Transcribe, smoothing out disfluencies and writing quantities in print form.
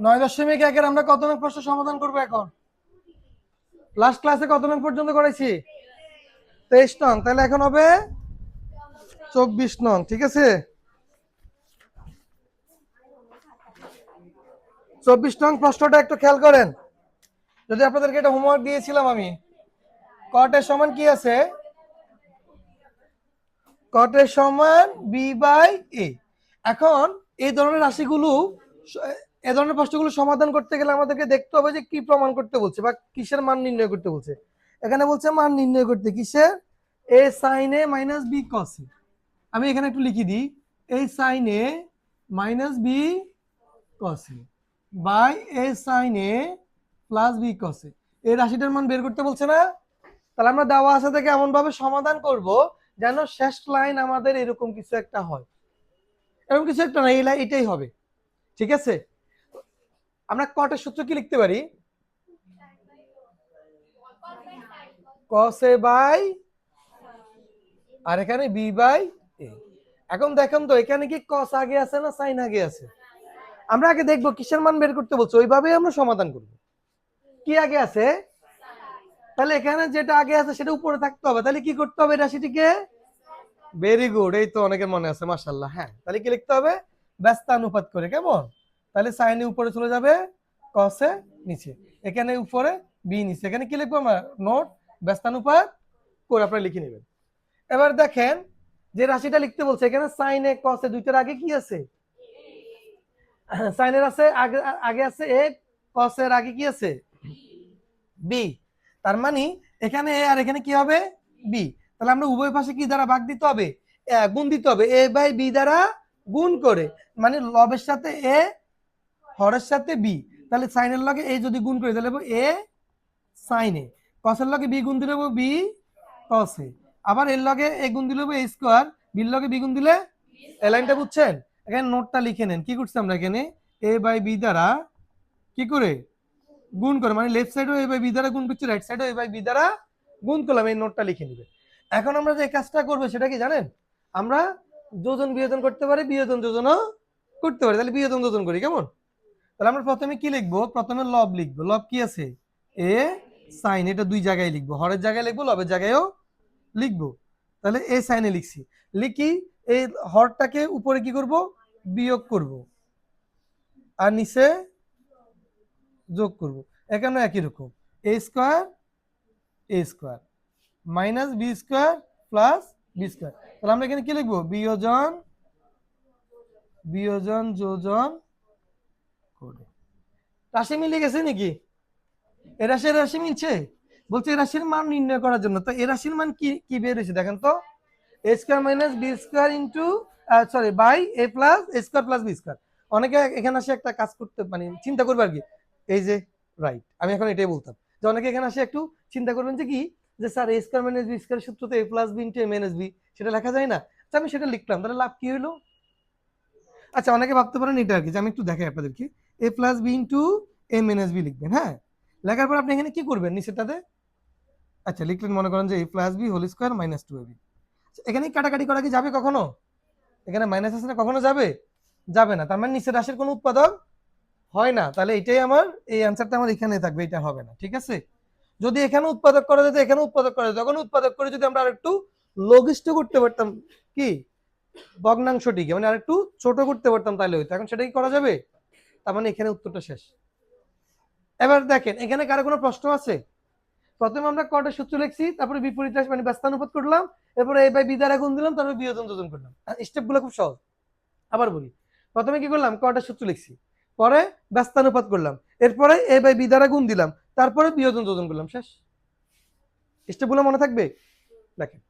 9.1 আমরা কত নং প্রশ্ন সমাধান করব এখন? লাস্ট ক্লাসে কত নং পর্যন্ত করেছি? 23 নং। তাহলে এখন হবে 24 নং, ঠিক আছে? 24 নং প্রশ্নটা একটু খেয়াল করেন। যদি আপনাদেরকে এটা হোমওয়ার্ক দিয়েছিলাম আমি, কট এর সমান কি আছে? কট এর সমান বি বাই এ। এখন এই ধরনের রাশিগুলো, এই ধরনের প্রশ্নগুলো সমাধান করতে গেলে আমাদেরকে দেখতে হবে যে কি প্রমাণ করতে বলছে বা কিসের মান নির্ণয় করতে বলছে। এখানে বলছে মান নির্ণয় করতে কিসের? A sine A minus B cos A. আমি এখানে একটু লিখে দিই, A sine A minus B cos A by A sine A plus B cos A. এই রাশিটার মান বের করতে বলছে না? তাহলে আমরা দেওয়া আছে থেকে এমন ভাবে সমাধান করব যেন শেষ লাইন আমাদের এরকম কিছু একটা হয়। এরকম কিছু একটা না, এই লাইন এটাই হবে, ঠিক আছে? আমরা কটের সূত্র কি লিখতে পারি? cos a বাই, আর এখানে b বাই a। এখন দেখেন তো এখানে কি cos আগে আছে না sin আগে আছে? আমরা আগে দেখবো কিসের মান বের করতে বলছো, ওইভাবেই আমরা সমাধান করব। কি আগে আছে? তাহলে এখানে যেটা আগে আছে সেটা উপরে থাকতে হবে। তাহলে কি করতে হবে রাশিটিকে? ভেরি গুড, এই তো অনেকের মনে আছে, মাশাআল্লাহ। হ্যাঁ, তাহলে কি লিখতে হবে? ব্যস্তানুপাত করে, কেমন? তাহলে সাইন এ উপরে চলে যাবে, কস এ নিচে, এখানে উপরে বি নিচে। এখানে কি লিখবো আমরা? নোট ব্যস্তানুপাত করে আপনারা লিখে নেবেন। এবার দেখেন যে রাশিটা লিখতে বলছে, এখানে সাইন এ কস এ দুইটার আগে কি আছে? সাইনের আছে আগে, আগে আছে এ, কস এর আগে কি আছে? বি। তার মানে এখানে এ আর এখানে কি হবে? বি। তাহলে আমরা উভয় পাশে কি দ্বারা ভাগ দিতে হবে? গুণ দিতে হবে, এ বাই বি দ্বারা গুণ করে। মানে লবের সাথে এ, হরের সাথে বি। তাহলে সাইনের লগে এ যদি গুণ করে তাহলে এ সাইন এ, কসের লগে বি গুণ দিলে বি কস এ, আবার এর লগে এ গুণ দিলে এ স্কোয়ার, বির লগে বি গুণ দিলে। এই লাইনটা বুঝছেন? এখানে নোটটা লিখে নেন। কি করছি আমরা এখানে? এ বাই বি দ্বারা কি করে গুণ করে, মানে লেফট সাইডও এ বাই বি দ্বারা গুণ করছি, রাইট সাইডও এ বাই বি দ্বারা গুণ করলাম। এই নোটটা লিখে নিবে। এখন আমরা যে কাজটা করবো সেটা কি জানেন? আমরা যোজন বিয়োজন করতে পারি, বিয়োজন যোজনও করতে পারি। তাহলে বিয়োজন যোজন করি, কেমন? তাহলে আমরা প্রথমে কি লিখবো? প্রথমে লব লিখবো। লব কি আছে? এ সাইন, এটা দুই জায়গায় লিখবো, হরের জায়গায় লিখবো, লবের জায়গায়ও লিখবো। তাহলে এ সাইনে লিখছি, লিখি এই হরটাকে উপরে কি করব? বিয়োগ করব, আর নিচে যোগ করব। এখানে একই রকম, A square A square minus B square plus B square. তাহলে আমরা এখানে কি লিখবো? বিয়োজন বিয়োজন যোজন করে। রাশি মিলে গেছে নাকি? এ রাশির রাশি মিলছে? বলছে এ রাশির মান নির্ণয় করার জন্য। তো এ রাশির মান কি কি বের হয়েছে দেখেন তো? A square minus B square into, sorry, by A plus A square plus B square. অনেকে এখানে আসে একটা কাজ করতে, মানে চিন্তা করবে আর কি, এই যে রাইট, আমি এখন এটাই বলতাম যে অনেকে এখানে আসে একটু চিন্তা করবেন যে কি, যে স্যার এ স্কোয়ার মাইনাস বি স্কোয়ার সূত্র তো এ প্লাস বি ইন্টু এ মাইনাস বি, সেটা লেখা যায় না? আচ্ছা আমি সেটা লিখলাম, তাহলে লাভ কি হলো? আচ্ছা অনেকে ভাবতে পারেন এটা আর কি, যে আমি একটু দেখাই আপনাদেরকে, এ প্লাস বি ইন্টু এ মাইনাস বি লিখবেন। হ্যাঁ, লেখার পর আপনি এখানে কি করবেন নিচেরটাতে? আচ্ছা লিখলেন, মনে করেন যে A plus B whole square minus two A B. এখানে কাটাকাটি করা কি যাবে কখনো? এখানে মাইনাস আছে না, কখনো যাবে? যাবে না। তার মানে নিচের রাশির কোনো উৎপাদক হয় না। তাহলে এটাই আমার, এই অ্যান্সারটা আমার এখানে থাকবে, এটা হবে না, ঠিক আছে? যদি এখানে উৎপাদক করা যেত, এখানে উৎপাদক করা যেত, তখন উৎপাদক করে যদি আমরা আরেকটু লঘিষ্ঠ করতে পারতাম, কি ভগ্নাংশটিকে মানে আরেকটু ছোট করতে পারতাম, তাহলে হইতো। এখন সেটা কি করা যাবে? তার মানে এখানে উত্তরটা শেষ। এবার দেখেন এখানে কারো কোনো প্রশ্ন আছে? প্রথমে আমরা কটের সূত্র লিখছি, তারপরে বিপরীত রাশি মানে ব্যস্তানুপাত করলাম, এরপরে এই বাই বি দ্বারা গুণ দিলাম, তারপরে বিয়োজন যোজন করলাম। স্টেপগুলো খুব সহজ। আবার বলি, প্রথমে কি করলাম? কটের সূত্র লিখছি, পরে ব্যস্তানুপাত করলাম, এরপরে এ বাই বি দ্বারা গুণ দিলাম, তারপরে বিয়োজন যোজন করলাম, শেষ। স্টেপগুলো মনে থাকবে? দেখেন